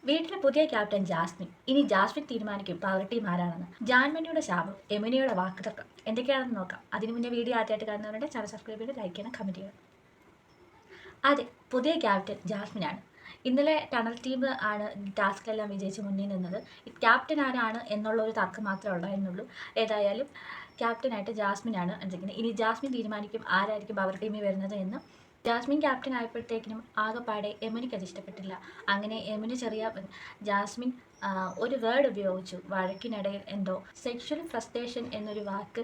വീട്ടിലെ പുതിയ captain Jasmine. ഇനി ജാസ്മിൻ തീരുമാനിക്കും പവർ ടീം ആരാണെന്ന്. ജാൻമണിയുടെ ശാപം, യമുനയുടെ വാക്കുതർക്കം എന്തൊക്കെയാണെന്ന് നോക്കാം. അതിനു മുന്നേ വീഡിയോ ആദ്യമായിട്ട് കാണുന്നവരുടെ ചാനൽ സബ്സ്ക്രൈബ് ചെയ്ത് ലൈക്ക് ചെയ്യണം, കമൻറ്റ് ചെയ്യണം. അതെ, പുതിയ ക്യാപ്റ്റൻ ജാസ്മിനാണ്. ഇന്നലെ ടണൽ ടീം ആണ് ടാസ്കിലെല്ലാം വിജയിച്ച് മുന്നിൽ നിന്നത്. ക്യാപ്റ്റൻ ആരാണ് എന്നുള്ള ഒരു തർക്കം മാത്രമേ ഉണ്ടായിരുന്നുള്ളൂ. ഏതായാലും ക്യാപ്റ്റനായിട്ട് ജാസ്മിനാണ് എന്തെങ്കിലും. ഇനി ജാസ്മിൻ തീരുമാനിക്കും ആരായിരിക്കും പവർ ടീമിൽ വരുന്നത് എന്ന്. ജാസ്മിൻ ക്യാപ്റ്റൻ ആയപ്പോഴത്തേക്കിനും ആകെപ്പാടെ യമുനയ്ക്ക് അത് ഇഷ്ടപ്പെട്ടില്ല. അങ്ങനെ യമുന ജാസ്മിൻ ഒരു വേർഡ് ഉപയോഗിച്ചു. വഴക്കിനിടയിൽ എന്തോ സെക്ഷൽ ഫ്രസ്ട്രേഷൻ എന്നൊരു വാക്ക്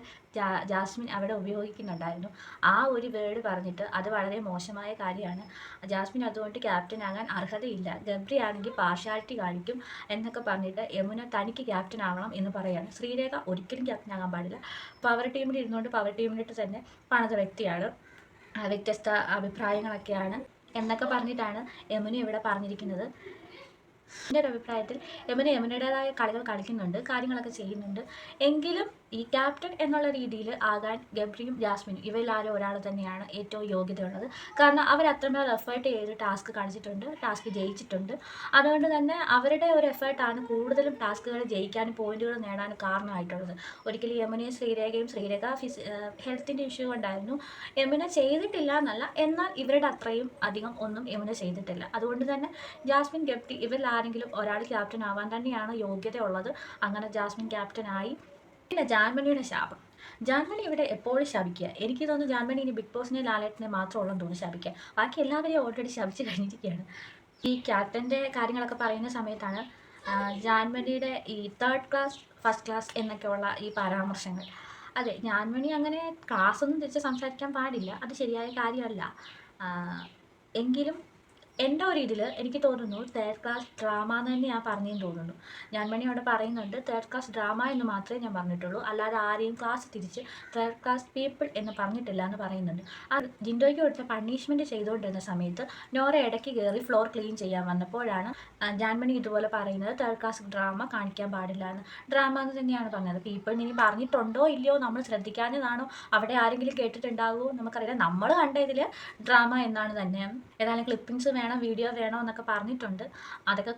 ജാസ്മിൻ അവിടെ ഉപയോഗിക്കുന്നുണ്ടായിരുന്നു. ആ ഒരു വേർഡ് പറഞ്ഞിട്ട് അത് വളരെ മോശമായ കാര്യമാണ്. ജാസ്മിൻ അതുകൊണ്ട് ക്യാപ്റ്റൻ ആകാൻ അർഹതയില്ല. ഗബ്രി ആണെങ്കിൽ പാർഷ്യാലിറ്റി കാണിക്കും എന്നൊക്കെ പറഞ്ഞിട്ട് യമുന തനിക്ക് ക്യാപ്റ്റൻ ആവണം എന്ന് പറയുകയാണ്. ശ്രീരേഖ ഒരിക്കലും ക്യാപ്റ്റൻ ആകാൻ പാടില്ല. പവർ ടീമിൽ ഇരുന്നുകൊണ്ട് പവർ ടീമിലിട്ട് തന്നെ പണിത വ്യക്തിയാണ്. വ്യത്യസ്ത അഭിപ്രായങ്ങളൊക്കെയാണ് എന്നൊക്കെ പറഞ്ഞിട്ടാണ് യമുന ഇവിടെ പറഞ്ഞിരിക്കുന്നത്. എൻ്റെ ഒരു അഭിപ്രായത്തിൽ യമുനയുടേതായ കളികൾ കളിക്കുന്നുണ്ട്, കാര്യങ്ങളൊക്കെ ചെയ്യുന്നുണ്ട്. എങ്കിലും ഈ ക്യാപ്റ്റൻ എന്നുള്ള രീതിയിൽ ആകാൻ ഗബ്രിയും ജാസ്മിനും ഇവരിലാരും ഒരാൾ തന്നെയാണ് ഏറ്റവും യോഗ്യതയുള്ളത്. കാരണം അവർ അത്രമേൽ എഫേർട്ട് ചെയ്ത് ടാസ്ക് കളിച്ചിട്ടുണ്ട്, ടാസ്ക് ജയിച്ചിട്ടുണ്ട്. അതുകൊണ്ട് തന്നെ അവരുടെ ഒരു എഫേർട്ടാണ് കൂടുതലും ടാസ്കുകൾ ജയിക്കാനും പോയിന്റുകൾ നേടാനും കാരണമായിട്ടുള്ളത്. ഒരിക്കലും യമുനയും ശ്രീരേഖ ഹെൽത്തിൻ്റെ ഇഷ്യൂ കൊണ്ടായിരുന്നു. യമുന ചെയ്തിട്ടില്ല എന്നല്ല, എന്നാൽ ഇവരുടെ അത്രയും അധികം ഒന്നും യമുന ചെയ്തിട്ടില്ല. അതുകൊണ്ട് തന്നെ ജാസ്മിൻ, ഗബ്രി ഇവരിൽ ആരെങ്കിലും ഒരാൾ ക്യാപ്റ്റൻ ആവാൻ തന്നെയാണ് യോഗ്യതയുള്ളത്. അങ്ങനെ ജാസ്മിൻ ക്യാപ്റ്റനായി. പിന്നെ ജാൻമണിയുടെ ശാപം. ജാൻമണി ഇവിടെ എപ്പോഴും ശപിക്കുക. എനിക്ക് തോന്നുന്നു ജാൻമണി ഇനി ബിഗ് ബോസിനെ ലാലേട്ടനെ മാത്രമുള്ളൂ തോന്നുന്നു ശപിക്കുക. ബാക്കി എല്ലാവരെയും ഓൾറെഡി ശപിച്ച് കഴിഞ്ഞിരിക്കുകയാണ്. ഈ ക്യാപ്റ്റൻ്റെ കാര്യങ്ങളൊക്കെ പറയുന്ന സമയത്താണ് ജാൻമണിയുടെ ഈ തേർഡ് ക്ലാസ് ഫസ്റ്റ് ക്ലാസ് എന്നൊക്കെയുള്ള ഈ പരാമർശങ്ങൾ. അതെ, ജാൻമണി അങ്ങനെ ക്ലാസ്സൊന്നും തിരിച്ച് സംസാരിക്കാൻ പാടില്ല, അത് ശരിയായ കാര്യമല്ല. എങ്കിലും എൻ്റെ ഒരു ഇതിൽ എനിക്ക് തോന്നുന്നു തേർഡ് ക്ലാസ് ഡ്രാമ എന്ന് തന്നെയാണ് പറഞ്ഞതെന്ന് തോന്നുന്നു. ജാൻമണി അവിടെ പറയുന്നുണ്ട് തേർഡ് ക്ലാസ് ഡ്രാമ എന്ന് മാത്രമേ ഞാൻ പറഞ്ഞിട്ടുള്ളൂ, അല്ലാതെ ആരെയും ക്ലാസ് തിരിച്ച് തേർഡ് ക്ലാസ് പീപ്പിൾ എന്ന് പറഞ്ഞിട്ടില്ല എന്ന് പറയുന്നുണ്ട്. അത് ജിൻഡോയ്ക്ക് കൊടുത്ത പണിഷ്മെൻറ്റ് ചെയ്തുകൊണ്ടിരുന്ന സമയത്ത് നോറ ഇടയ്ക്ക് കയറി ഫ്ലോർ ക്ലീൻ ചെയ്യാൻ വന്നപ്പോഴാണ് ജാൻമണി ഇതുപോലെ പറയുന്നത് തേർഡ് ക്ലാസ് ഡ്രാമ കാണിക്കാൻ പാടില്ല എന്ന്. ഡ്രാമ എന്ന് തന്നെയാണ് പറഞ്ഞത്. പീപ്പിൾ ഇനി പറഞ്ഞിട്ടുണ്ടോ ഇല്ലയോ നമ്മൾ ശ്രദ്ധിക്കാഞ്ഞതാണോ, അവിടെ ആരെങ്കിലും കേട്ടിട്ടുണ്ടാകുമോ നമുക്കറിയില്ല. നമ്മൾ കണ്ട ഇതിൽ ഡ്രാമ എന്നാണ് തന്നെ. ഏതായാലും ക്ലിപ്പിങ്സ് വേണം, വീഡിയോ വേണോ എന്നൊക്കെ പറഞ്ഞിട്ടുണ്ട്. അതൊക്കെ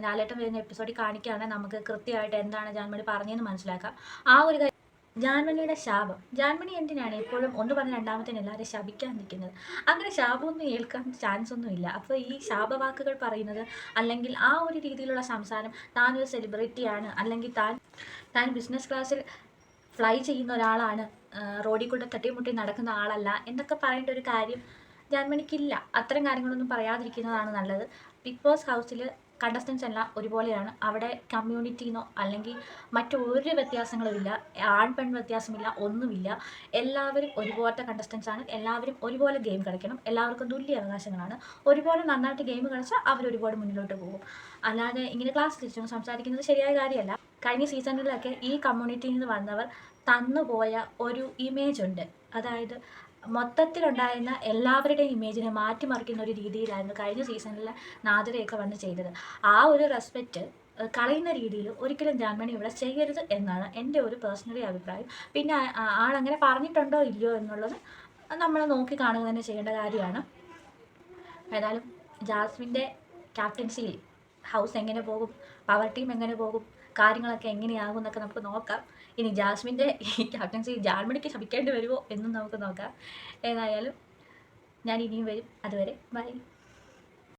ലാലേട്ടൻ വരുന്ന എപ്പിസോഡിൽ കാണിക്കുകയാണെങ്കിൽ നമുക്ക് കൃത്യമായിട്ട് എന്താണ് ജാൻമണി പറഞ്ഞതെന്ന് മനസ്സിലാക്കാം. ആ ഒരു കാര്യം. ജാൻമണിയുടെ ശാപം. ജാൻമണി എന്തിനാണ് എപ്പോഴും ഒന്ന് പറഞ്ഞ് രണ്ടാമത്തേന് എല്ലാവരും ശപിക്കാൻ നിൽക്കുന്നത്? അങ്ങനെ ശാപമൊന്നും ഏൽക്കാൻ ചാൻസ് ഒന്നുമില്ല. അപ്പോൾ ഈ ശാപവാക്കുകൾ പറയുന്നത്, അല്ലെങ്കിൽ ആ ഒരു രീതിയിലുള്ള സംസാരം, താനൊരു സെലിബ്രിറ്റിയാണ്, അല്ലെങ്കിൽ താൻ ബിസിനസ് ക്ലാസ്സിൽ ഫ്ലൈ ചെയ്യുന്ന ഒരാളാണ്, റോഡിൽ കൂടെ തട്ടിമുട്ടി നടക്കുന്ന ആളല്ല എന്നൊക്കെ പറയേണ്ട ഒരു കാര്യം ജാൻമണിക്കില്ല. അത്തരം കാര്യങ്ങളൊന്നും പറയാതിരിക്കുന്നതാണ് നല്ലത്. ബിഗ് ബോസ് ഹൗസിൽ കണ്ടസ്റ്റൻസ് എല്ലാം ഒരുപോലെയാണ്. അവിടെ കമ്മ്യൂണിറ്റിന്നോ അല്ലെങ്കിൽ മറ്റൊരു വ്യത്യാസങ്ങളുമില്ല. ആൺ പെൺ വ്യത്യാസമില്ല, ഒന്നുമില്ല. എല്ലാവരും ഒരുപോലത്തെ കണ്ടസ്റ്റൻസാണ്. എല്ലാവരും ഒരുപോലെ ഗെയിം കളിക്കണം. എല്ലാവർക്കും തുല്യ അവകാശങ്ങളാണ്. ഒരുപോലെ നന്നായിട്ട് ഗെയിം കളിച്ചാൽ അവരൊരുപാട് മുന്നിലോട്ട് പോകും. അല്ലാതെ ഇങ്ങനെ ക്ലാസ് തിരിച്ചു സംസാരിക്കുന്നത് ശരിയായ കാര്യമല്ല. കഴിഞ്ഞ സീസണിലൊക്കെ ഈ കമ്മ്യൂണിറ്റിയിൽ നിന്ന് വന്നവർ തന്നുപോയ ഒരു ഇമേജ് ഉണ്ട്. അതായത് മൊത്തത്തിലുണ്ടായിരുന്ന എല്ലാവരുടെയും ഇമേജിനെ മാറ്റിമറിക്കുന്ന ഒരു രീതിയിലായിരുന്നു കഴിഞ്ഞ സീസണിൽ നാദിറയൊക്കെ വന്ന് ചെയ്തത്. ആ ഒരു റെസ്പെക്റ്റ് കളയുന്ന രീതിയിൽ ഒരിക്കലും ജാൻമണി ഇവിടെ ചെയ്യരുത് എന്നാണ് എൻ്റെ ഒരു പേഴ്സണലി അഭിപ്രായം. പിന്നെ ആളങ്ങനെ പറഞ്ഞിട്ടുണ്ടോ ഇല്ലയോ എന്നുള്ളത് നമ്മൾ നോക്കി കാണുക തന്നെ ചെയ്യേണ്ട കാര്യമാണ്. ഏതായാലും ജാസ്മിൻ്റെ ക്യാപ്റ്റൻസിയിൽ ഹൗസ് എങ്ങനെ പോകും, പവർ ടീം എങ്ങനെ പോകും, കാര്യങ്ങളൊക്കെ എങ്ങനെയാകും എന്നൊക്കെ നമുക്ക് നോക്കാം. ഇനി ജാസ്മിൻ്റെ ഈ ക്യാപ്റ്റൻസി ജാൻമണിക്ക് ശപിക്കേണ്ടി വരുമോ എന്നും നമുക്ക് നോക്കാം. ഏതായാലും ഞാൻ ഇനിയും വരും. അതുവരെ ബൈ.